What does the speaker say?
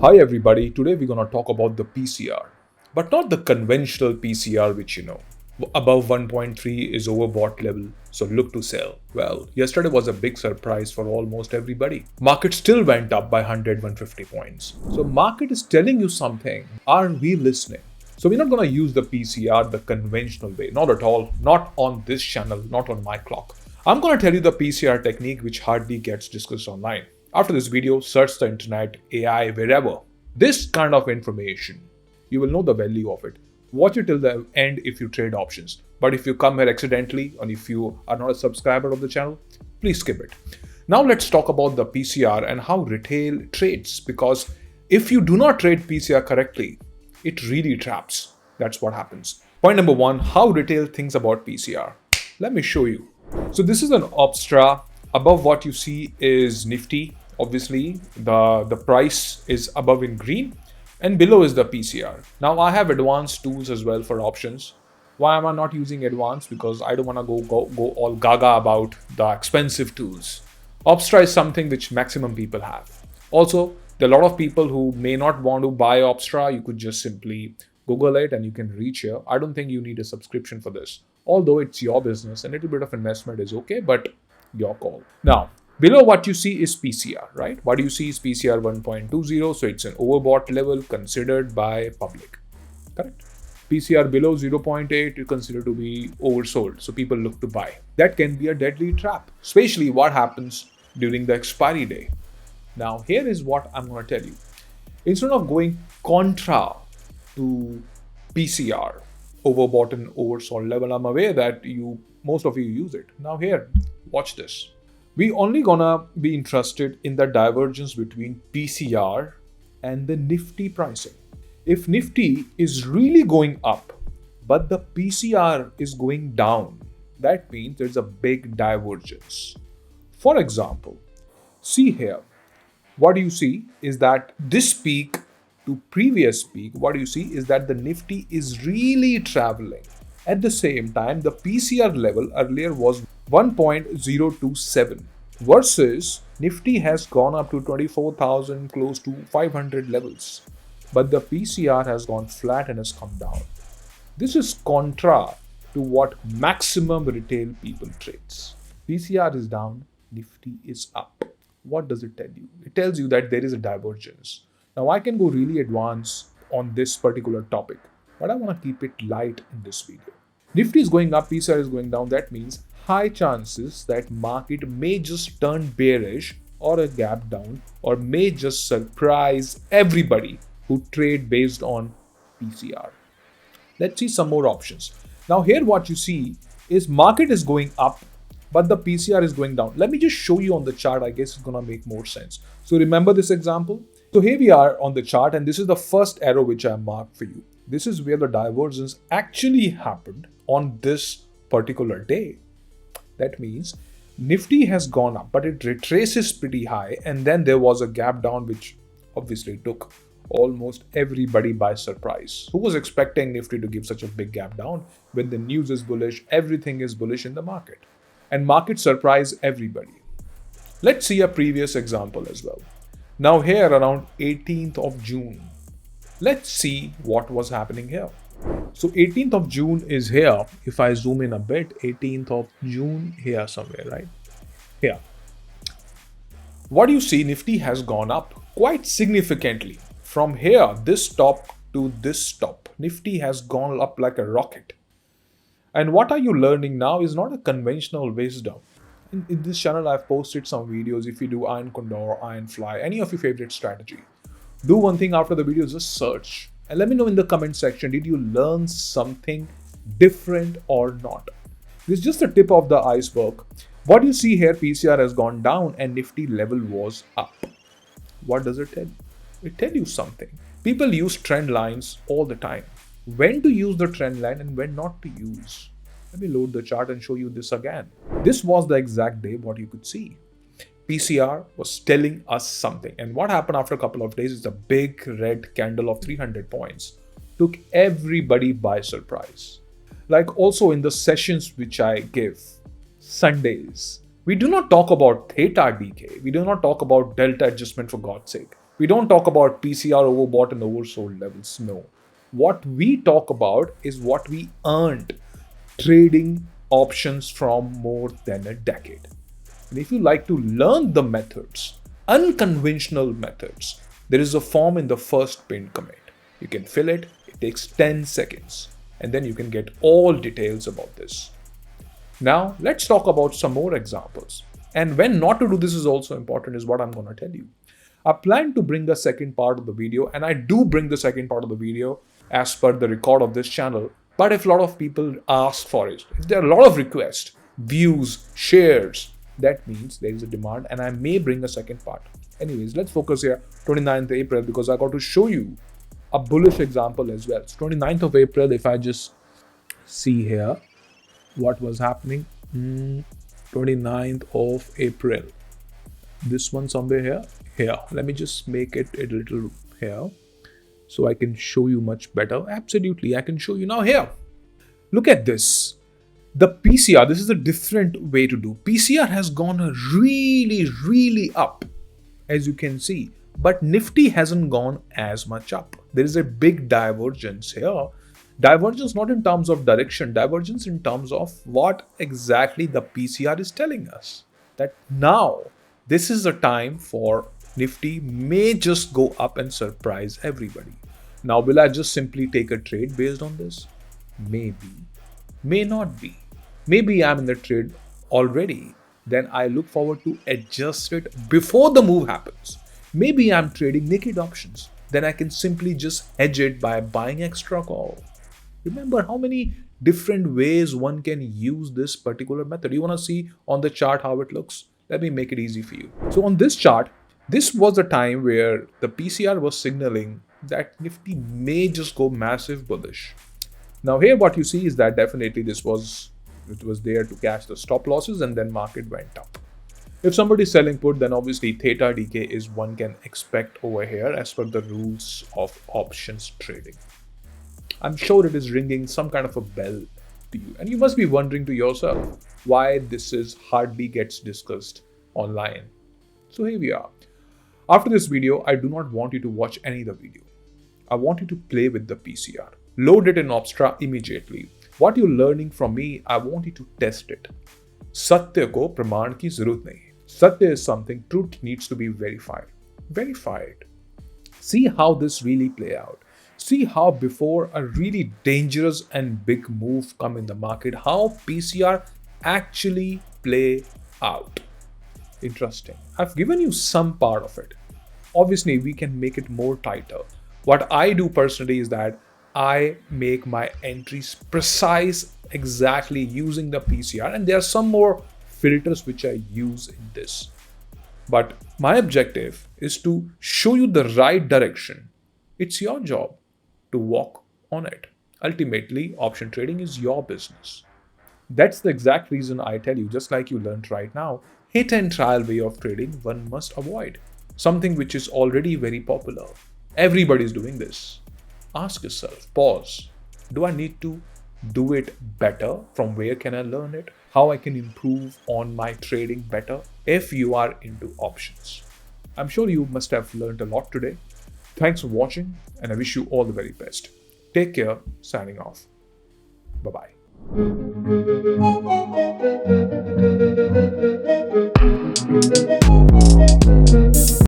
Hi everybody, today we're going to talk about the PCR, but not the conventional PCR which you know. Above 1.3 is overbought level, so look to sell. Well, yesterday was a big surprise for almost everybody. Market still went up by 100, 150 points. So market is telling you something. Are we listening? So we're not going to use the PCR the conventional way, not at all, not on this channel, not on my clock. I'm going to tell you the PCR technique which hardly gets discussed online. After this video, search the internet, AI, wherever. This kind of information, you will know the value of it. Watch it till the end if you trade options. But if you come here accidentally and if you are not a subscriber of the channel, please skip it. Now let's talk about the PCR and how retail trades, because if you do not trade PCR correctly, it really traps. That's what happens. Point number one, how retail thinks about PCR. Let me show you. So this is an Opstra. Above what you see is Nifty. Obviously, the price is above in green and below is the PCR. Now I have advanced tools as well for options. Why am I not using advanced? Because I don't want to go all gaga about the expensive tools. Opstra is something which maximum people have. Also, there are a lot of people who may not want to buy Opstra. You could just simply Google it and you can reach here. I don't think you need a subscription for this. Although it's your business, a little bit of investment is okay, but your call. Now, below what you see is PCR, right? What you see is PCR 1.20, so it's an overbought level considered by public, correct? PCR below 0.8 you consider to be oversold, so people look to buy. That can be a deadly trap, especially what happens during the expiry day. Now, here is what I'm going to tell you. Instead of going contra to PCR, overbought and oversold level, I'm aware that most of you use it. Now here, watch this. We only gonna be interested in the divergence between PCR and the Nifty pricing. If Nifty is really going up, but the PCR is going down, that means there's a big divergence. For example, see here, what you see is that this peak to previous peak, what you see is that the Nifty is really traveling. At the same time, the PCR level earlier was 1.027 versus Nifty has gone up to 24,000, close to 500 levels. But the PCR has gone flat and has come down. This is contra to what maximum retail people trades. PCR is down, Nifty is up. What does it tell you? It tells you that there is a divergence. Now I can go really advanced on this particular topic, but I want to keep it light in this video. Nifty is going up, PCR is going down. That means high chances that market may just turn bearish or a gap down, or may just surprise everybody who trade based on PCR. Let's see some more options. Now here what you see is market is going up, but the PCR is going down. Let me just show you on the chart. I guess it's gonna make more sense. So remember this example. So here we are on the chart, and this is the first arrow which I marked for you. This is where the divergence actually happened on this particular day. That means Nifty has gone up, but it retraces pretty high, and then there was a gap down which obviously took almost everybody by surprise. Who was expecting Nifty to give such a big gap down? When the news is bullish, everything is bullish in the market. And market surprised everybody. Let's see a previous example as well. Now here around 18th of June, let's see what was happening here. So 18th of June is here. If I zoom in a bit, 18th of June here somewhere, right? Here. What you see, Nifty has gone up quite significantly. From here, this top to this top, Nifty has gone up like a rocket. And what are you learning now is not a conventional wisdom. In this channel, I've posted some videos. If you do Iron Condor, Iron Fly, any of your favorite strategy, do one thing after the video, just search. And let me know in the comment section, did you learn something different or not? This is just the tip of the iceberg. What you see here, PCR has gone down and Nifty level was up. What does it tell you? It tells you something. People use trend lines all the time. When to use the trend line and when not to use. Let me load the chart and show you this again. This was the exact day what you could see. PCR was telling us something. And what happened after a couple of days is the big red candle of 300 points. Took everybody by surprise. Like also in the sessions which I give, Sundays, we do not talk about theta decay. We do not talk about delta adjustment for God's sake. We don't talk about PCR overbought and oversold levels. No. What we talk about is what we earned trading options from more than a decade. And if you like to learn the methods, unconventional methods, there is a form in the first pinned comment. You can fill it, it takes 10 seconds, and then you can get all details about this. Now, let's talk about some more examples. And when not to do this is also important, is what I'm going to tell you. I plan to bring the second part of the video, and I do bring the second part of the video as per the record of this channel. But if a lot of people ask for it, if there are a lot of requests, views, shares, that means there is a demand, and I may bring a second part. Anyways, let's focus here 29th April, because I got to show you a bullish example as well. So 29th of April, if I just see here what was happening, 29th of April, this one somewhere here. Let me just make it a little here so I can show you much better. Absolutely, I can show you now here. Look at this. The PCR, this is a different way to do. PCR has gone really up, as you can see, but Nifty hasn't gone as much up. There is a big divergence here. Divergence not in terms of direction, divergence in terms of what exactly the PCR is telling us. That now, this is a time for Nifty may just go up and surprise everybody. Now, will I just simply take a trade based on this? Maybe. May not be. Maybe I'm in the trade already. Then I look forward to adjust it before the move happens. Maybe I'm trading naked options. Then I can simply just hedge it by buying extra call. Remember how many different ways one can use this particular method. You want to see on the chart how it looks? Let me make it easy for you. So on this chart, this was the time where the PCR was signaling that Nifty may just go massive bullish. Now here what you see is that definitely it was there to catch the stop losses, and then market went up. If somebody is selling put, then obviously theta decay is one can expect over here as per the rules of options trading. I'm sure it is ringing some kind of a bell to you, and you must be wondering to yourself why this is hardly gets discussed online. So here we are. After this video, I do not want you to watch any other video. I want you to play with the PCR. Load it in Opstra immediately. What you're learning from me, I want you to test it. Satya ko praman ki zarurat nahi. Satya is something, truth needs to be verified. Verified. See how this really play out. See how before a really dangerous and big move come in the market, how PCR actually play out. Interesting. I've given you some part of it. Obviously, we can make it more tighter. What I do personally is that I make my entries precise exactly using the PCR, and there are some more filters which I use in this. But my objective is to show you the right direction. It's your job to walk on it. Ultimately, option trading is your business. That's the exact reason I tell you, just like you learned right now, hit and trial way of trading one must avoid. Something which is already very popular. Everybody's doing this. Ask yourself, pause. Do I need to do it better? From where can I learn it? How I can improve on my trading better if you are into options. I'm sure you must have learned a lot today. Thanks for watching, and I wish you all the very best. Take care. Signing off. Bye-bye.